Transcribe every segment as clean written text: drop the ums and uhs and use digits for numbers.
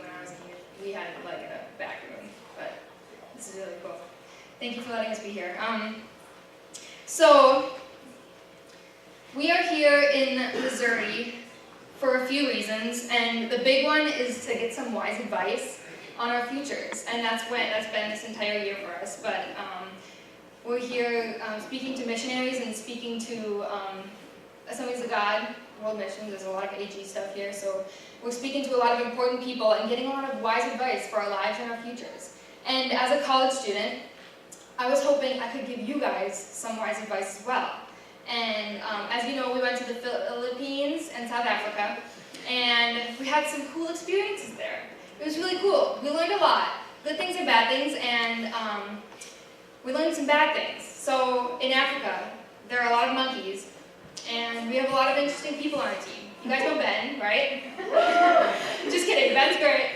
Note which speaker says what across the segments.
Speaker 1: when I was a kid. We had like a back room, but this is really cool. Thank you for letting us be here. So, we are here in Missouri for a few reasons, and the big one is to get some wise advice on our futures, and that's been this entire year for us. But we're here speaking to missionaries and speaking to Assemblies of God, World Missions. There's a lot of AG stuff here, so we're speaking to a lot of important people and getting a lot of wise advice for our lives and our futures. And as a college student, I was hoping I could give you guys some wise advice as well. And as you know, we went to the Philippines and South Africa, and we had some cool experiences there. It was really cool. We learned a lot, good things and bad things, and we learned some bad things. So in Africa, there are a lot of monkeys, and we have a lot of interesting people on our team. You guys know Ben, right? Just kidding, Ben's great,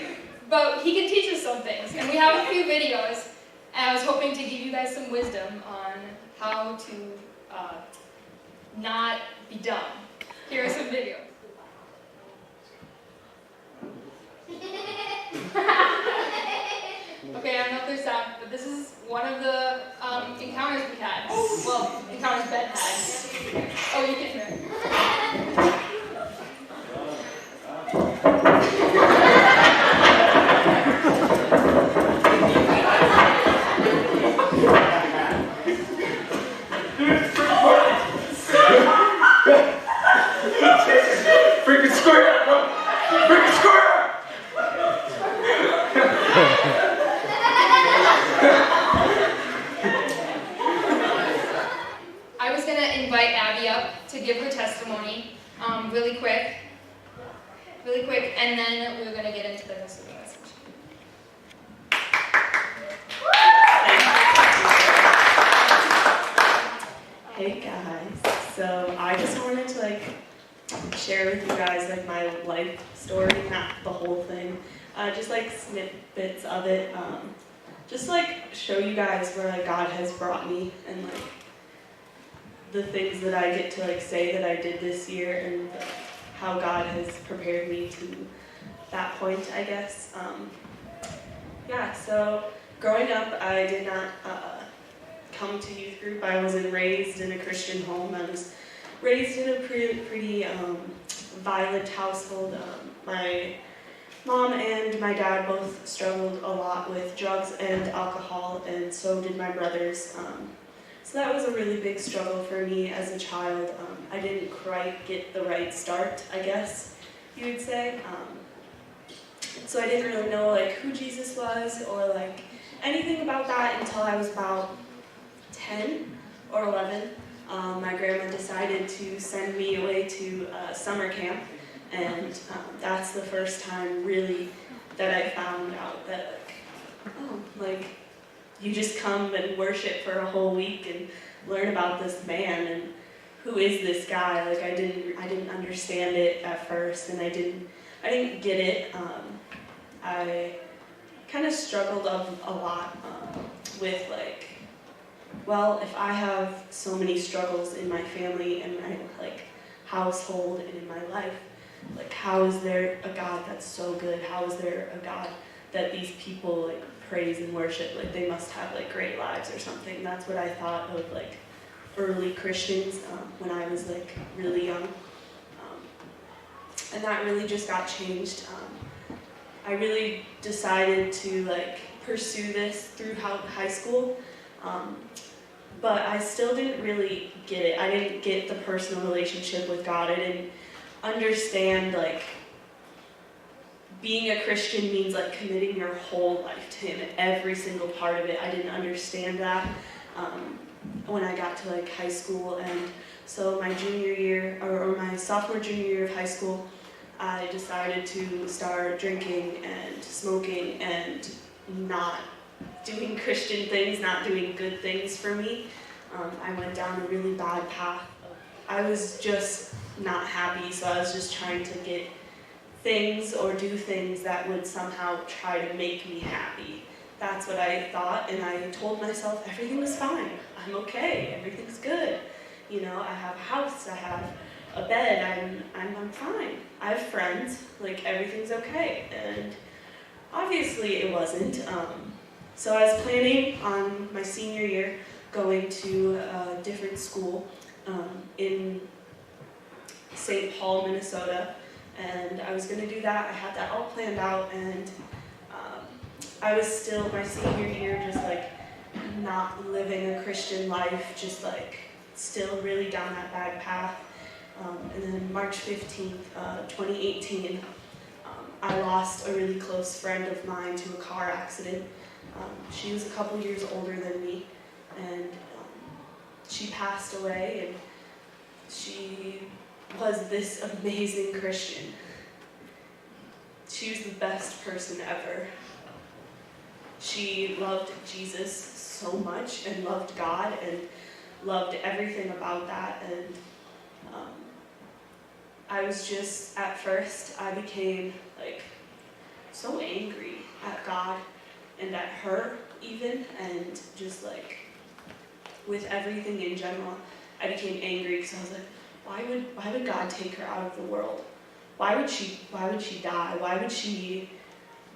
Speaker 1: but he can teach us some things, and we have a few videos. And I was hoping to give you guys some wisdom on how to not be dumb. Here are some videos. Okay, I don't know if there's sound, but this is one of the encounters we had. Well, encounters Ben had. Oh, you can hear it.
Speaker 2: Freaking square! Freaking square!
Speaker 1: I was going to invite Abby up to give her testimony really quick, and then we were going to get into the rest of the message.
Speaker 3: Hey guys, so I just wanted to share with you guys my life story, not the whole thing, just snippets of it, just show you guys where God has brought me and the things that I get to say that I did this year and how God has prepared me to that point, I guess. Yeah, so growing up, I did not come to youth group. I wasn't raised in a Christian home. I was raised in a pretty violent household. My mom and my dad both struggled a lot with drugs and alcohol, and so did my brothers. So that was a really big struggle for me as a child. I didn't quite get the right start, I guess you would say. So I didn't really know who Jesus was or anything about that until I was about 10 or 11. My grandma decided to send me away to summer camp, and that's the first time really that I found out that you just come and worship for a whole week and learn about this man and who is this guy. I didn't understand it at first, and I didn't get it. I kind of struggled a lot with well, if I have so many struggles in my family and my household and in my life, how is there a God that's so good? How is there a God that these people praise and worship? They must have great lives or something. That's what I thought of early Christians when I was really young, and that really just got changed. I really decided to pursue this through high school. But I still didn't really get it. I didn't get the personal relationship with God. I didn't understand being a Christian means committing your whole life to Him, every single part of it. I didn't understand that when I got to high school, and so my junior year or my sophomore junior year of high school, I decided to start drinking and smoking and not doing Christian things, not doing good things for me. I went down a really bad path. I was just not happy, so I was just trying to get things or do things that would somehow try to make me happy. That's what I thought, and I told myself everything was fine. I'm okay, everything's good. I have a house, I have a bed, I'm fine. I have friends, everything's okay. And obviously it wasn't. So I was planning on my senior year going to a different school in St. Paul, Minnesota, and I was going to do that. I had that all planned out, and I was still, my senior year, just like not living a Christian life, just like still really down that bad path. And then March 15th, 2018, I lost a really close friend of mine to a car accident. She was a couple years older than me, and she passed away, and she was this amazing Christian. She was the best person ever. She loved Jesus so much and loved God and loved everything about that. And I was just, at first, I became like so angry at God and at her even, and just like with everything in general. I became angry because I was like, why would God take her out of the world? Why would she die? Why would she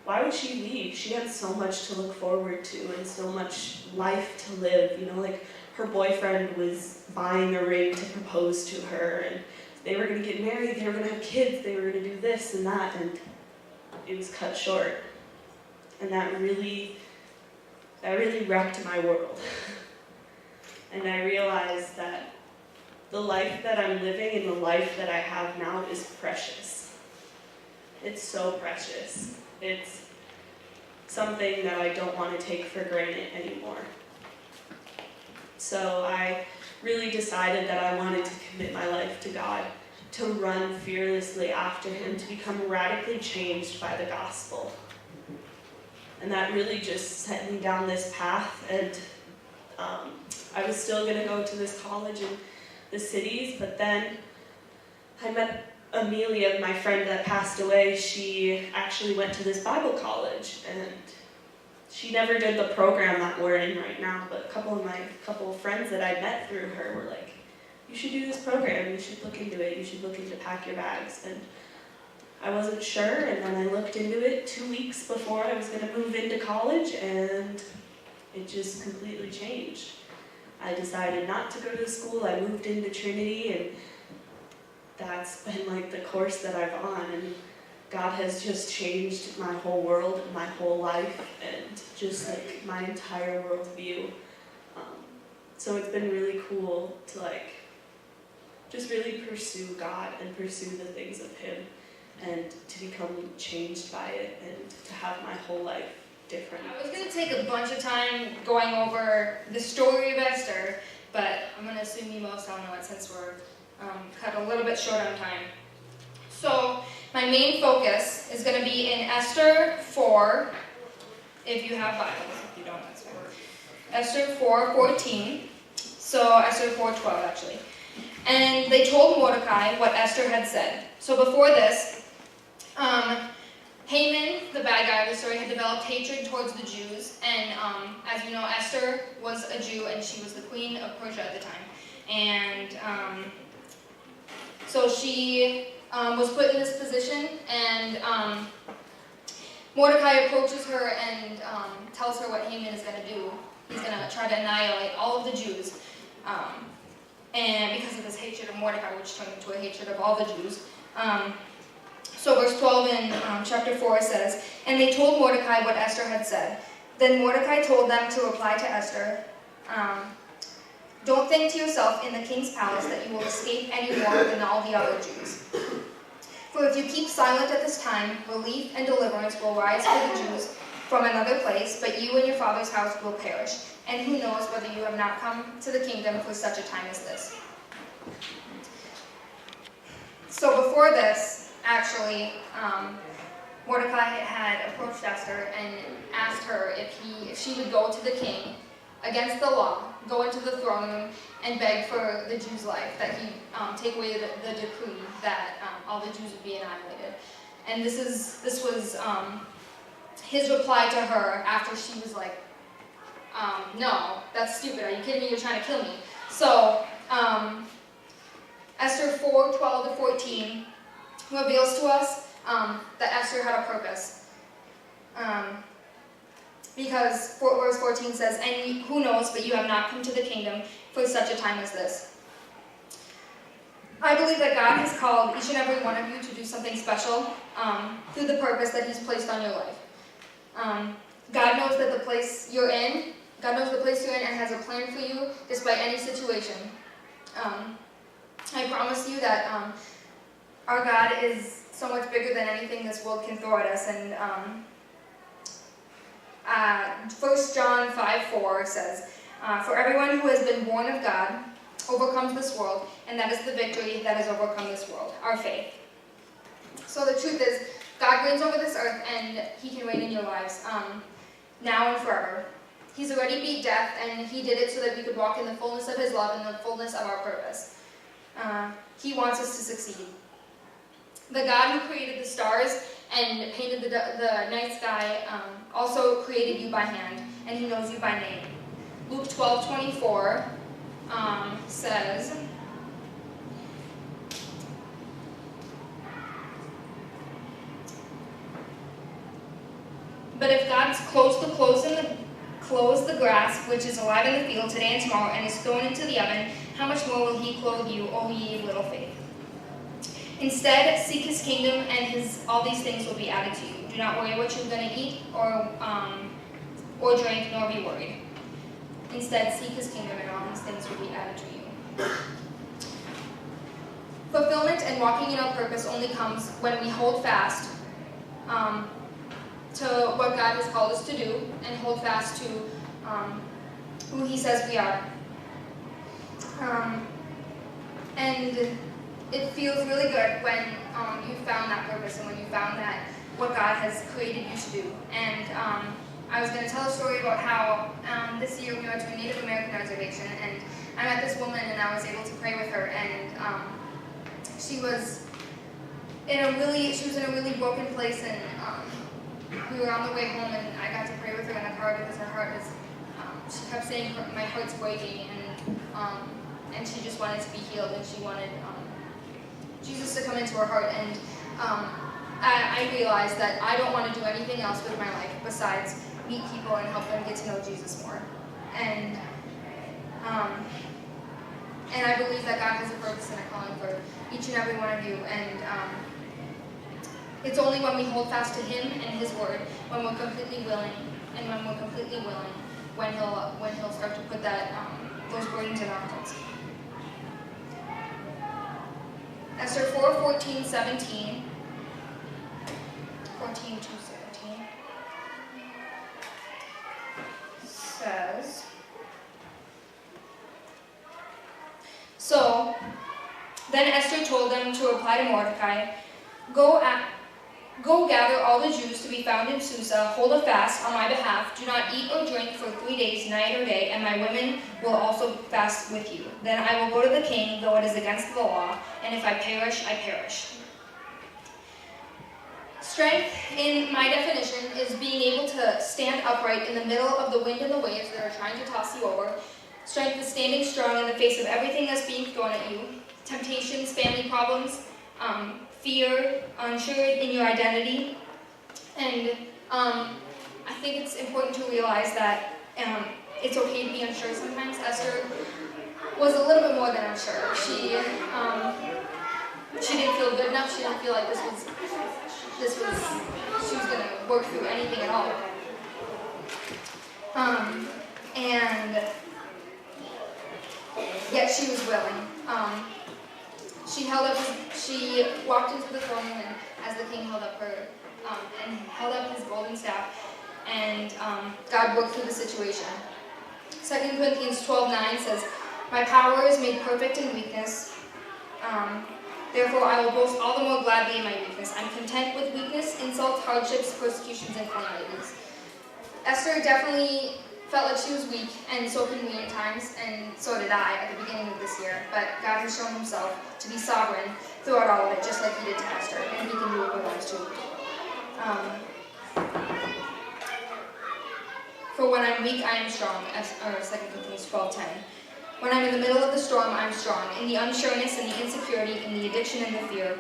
Speaker 3: leave? She had so much to look forward to and so much life to live. You know, like her boyfriend was buying a ring to propose to her, and they were going to get married, they were going to have kids, they were going to do this and that, and it was cut short. And that really wrecked my world. And I realized that the life that I'm living and the life that I have now is precious. It's so precious. It's something that I don't want to take for granted anymore. So I really decided that I wanted to commit my life to God, to run fearlessly after Him, to become radically changed by the gospel. And that really just set me down this path, and I was still going to go to this college in the cities, but then I met Amelia, my friend that passed away. She actually went to this Bible college, and she never did the program that we're in right now, but a couple of friends that I met through her were like, you should do this program, you should look into it, you should look into Pack Your Bags. And I wasn't sure, and then I looked into it 2 weeks before I was going to move into college, and it just completely changed. I decided not to go to school. I moved into Trinity, and that's been like the course that I've on, and God has just changed my whole world, my whole life, and just like my entire worldview. So it's been really cool to like just really pursue God and pursue the things of Him, and to become changed by it, and to have my whole life different.
Speaker 1: I was going to take a bunch of time going over the story of Esther, but I'm going to assume you most all know it since we're cut a little bit short on time. So my main focus is going to be in Esther 4, if you have Bibles. If you don't, that's fine. Esther 4:14. So Esther 4:12 actually. And they told Mordecai what Esther had said. So before this, Haman, the bad guy of the story, had developed hatred towards the Jews, and as you know, Esther was a Jew, and she was the queen of Persia at the time. And so she was put in this position, and Mordecai approaches her and tells her what Haman is going to do. He's going to try to annihilate all of the Jews, and because of this hatred of Mordecai, which turned into a hatred of all the Jews. So verse 12 in chapter 4 says, and they told Mordecai what Esther had said. Then Mordecai told them to reply to Esther, don't think to yourself in the king's palace that you will escape any more than all the other Jews. For if you keep silent at this time, relief and deliverance will rise for the Jews from another place, but you and your father's house will perish. And who knows whether you have not come to the kingdom for such a time as this. So before this, actually, Mordecai had approached Esther and asked her if she would go to the king against the law, go into the throne room and beg for the Jews' life, that he take away the decree that all the Jews would be annihilated. And this was his reply to her after she was like, no, that's stupid. Are you kidding me? You're trying to kill me. So Esther 4:12-14 reveals to us that Esther had a purpose. Because verse 14 says, and who knows, but you have not come to the kingdom for such a time as this. I believe that God has called each and every one of you to do something special through the purpose that He's placed on your life. God knows that the place you're in, God knows the place you're in and has a plan for you despite any situation. I promise you that our God is so much bigger than anything this world can throw at us. And 1 John 5:4 says, for everyone who has been born of God overcomes this world, and that is the victory that has overcome this world, our faith. So the truth is, God reigns over this earth, and He can reign in your lives, now and forever. He's already beat death, and He did it so that we could walk in the fullness of His love and the fullness of our purpose. He wants us to succeed. The God who created the stars and painted the night sky also created you by hand, and He knows you by name. Luke 12:24 says, but if God's clothes the grass, which is alive in the field today and tomorrow, and is thrown into the oven, how much more will He clothe you, O ye of little faith? Instead, seek His kingdom, and all these things will be added to you. Do not worry what you're going to eat or drink, nor be worried. Instead, seek His kingdom, and all these things will be added to you. Fulfillment and walking in our purpose only comes when we hold fast to what God has called us to do, and hold fast to who He says we are. And it feels really good when you found that purpose and when you found that what God has created you to do. And I was going to tell a story about how this year we went to a Native American reservation, and I met this woman and I was able to pray with her, and she was in a really broken place, and we were on the way home, and I got to pray with her in the car because her heart was, she kept saying my heart's breaking, and she just wanted to be healed, and she wanted Jesus to come into her heart. And I realized that I don't want to do anything else with my life besides meet people and help them get to know Jesus more. And I believe that God has a purpose and a calling for each and every one of you. And it's only when we hold fast to Him and His Word, when we're completely willing, when He'll start to put those burdens in our hearts. Esther 4:14-17. 14-17 says, so then Esther told them to reply to Mordecai, Go gather all the Jews to be found in Susa, hold a fast on my behalf, do not eat or drink for 3 days, night or day, and my women will also fast with you. Then I will go to the king, though it is against the law, and if I perish, I perish. Strength, in my definition, is being able to stand upright in the middle of the wind and the waves that are trying to toss you over. Strength is standing strong in the face of everything that's being thrown at you. Temptations, family problems, fear, unsure in your identity. And I think it's important to realize that it's okay to be unsure sometimes. Esther was a little bit more than unsure. She didn't feel good enough. She didn't feel like she was going to work through anything at all. And yet she was willing. She walked into the throne room, and as the king held up his golden staff, and God worked through the situation. 2 Corinthians 12:9 says, my power is made perfect in weakness. Therefore I will boast all the more gladly in my weakness. I'm content with weakness, insults, hardships, persecutions, and calamities. Esther definitely felt like she was weak, and so can we at times, and so did I at the beginning of this year. But God has shown Himself to be sovereign throughout all of it, just like He did to Esther, and He can do it with us too. For when I'm weak, I am strong, 2 Corinthians 12:10. When I'm in the middle of the storm, I'm strong. In the unsureness and the insecurity, in the addiction and the fear.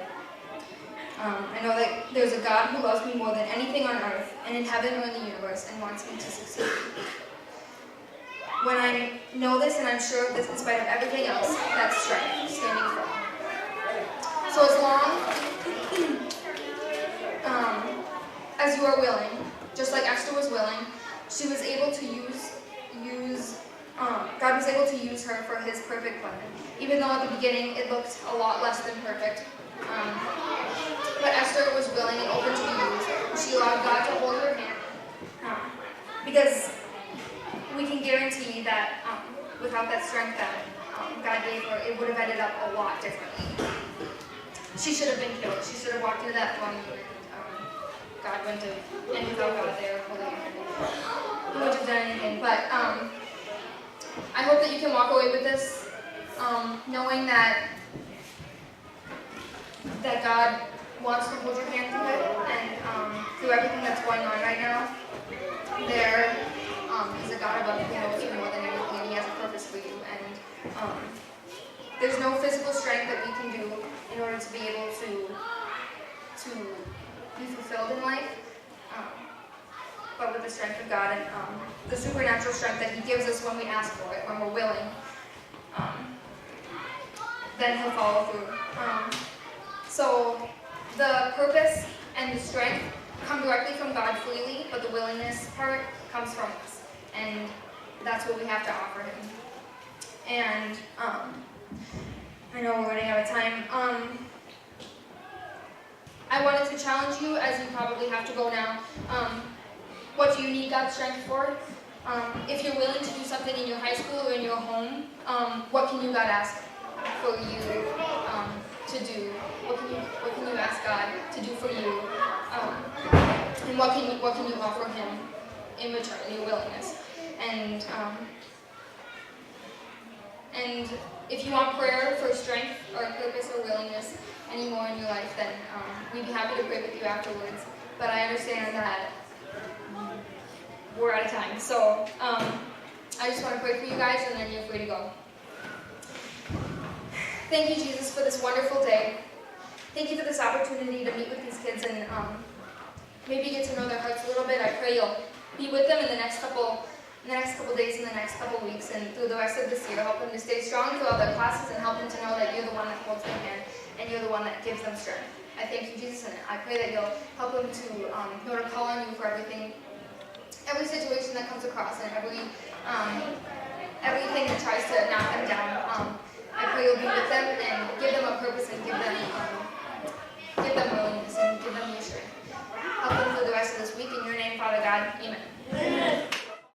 Speaker 1: I know that there's a God who loves me more than anything on earth and in heaven or in the universe and wants me to succeed. When I know this and I'm sure of this in spite of everything else, that's strength, standing firm. So as long as you are willing, just like Esther was willing, she was able to God was able to use her for his perfect plan. Even though at the beginning it looked a lot less than perfect. But Esther was willing and open to be used. She allowed God to hold her hand. Because we can guarantee that without that strength that God gave her, it would have ended up a lot differently. She should have been killed. She should have walked into that throne room and God wouldn't have, and without God there, he wouldn't have done anything. But I hope that you can walk away with this knowing that God wants to hold your hand through it, and through everything that's going on right now. He's a God above who knows you more than anything, and he has a purpose for you. And there's no physical strength that we can do in order to be able to be fulfilled in life, but with the strength of God and the supernatural strength that he gives us when we ask for it, when we're willing, then he'll follow through. So the purpose and the strength come directly from God freely, but the willingness part comes from us. And that's what we have to offer him. And I know we're running out of time. I wanted to challenge you, as you probably have to go now. What do you need God's strength for? If you're willing to do something in your high school or in your home, what can you God ask for you to do? What can you ask God to do for you? And what can you offer him in return, your willingness? And if you want prayer for strength or purpose or willingness anymore in your life, then we'd be happy to pray with you afterwards. But I understand that we're out of time. So I just want to pray for you guys, and then you're free to go. Thank you, Jesus, for this wonderful day. Thank you for this opportunity to meet with these kids and maybe get to know their hearts a little bit. I pray you'll be with them in the next couple days, in the next couple weeks, and through the rest of this year. Help them to stay strong throughout their classes, and help them to know that you're the one that holds their hand, and you're the one that gives them strength. I thank you, Jesus, and I pray that you'll help them to know to call on you for every situation that comes across, and everything that tries to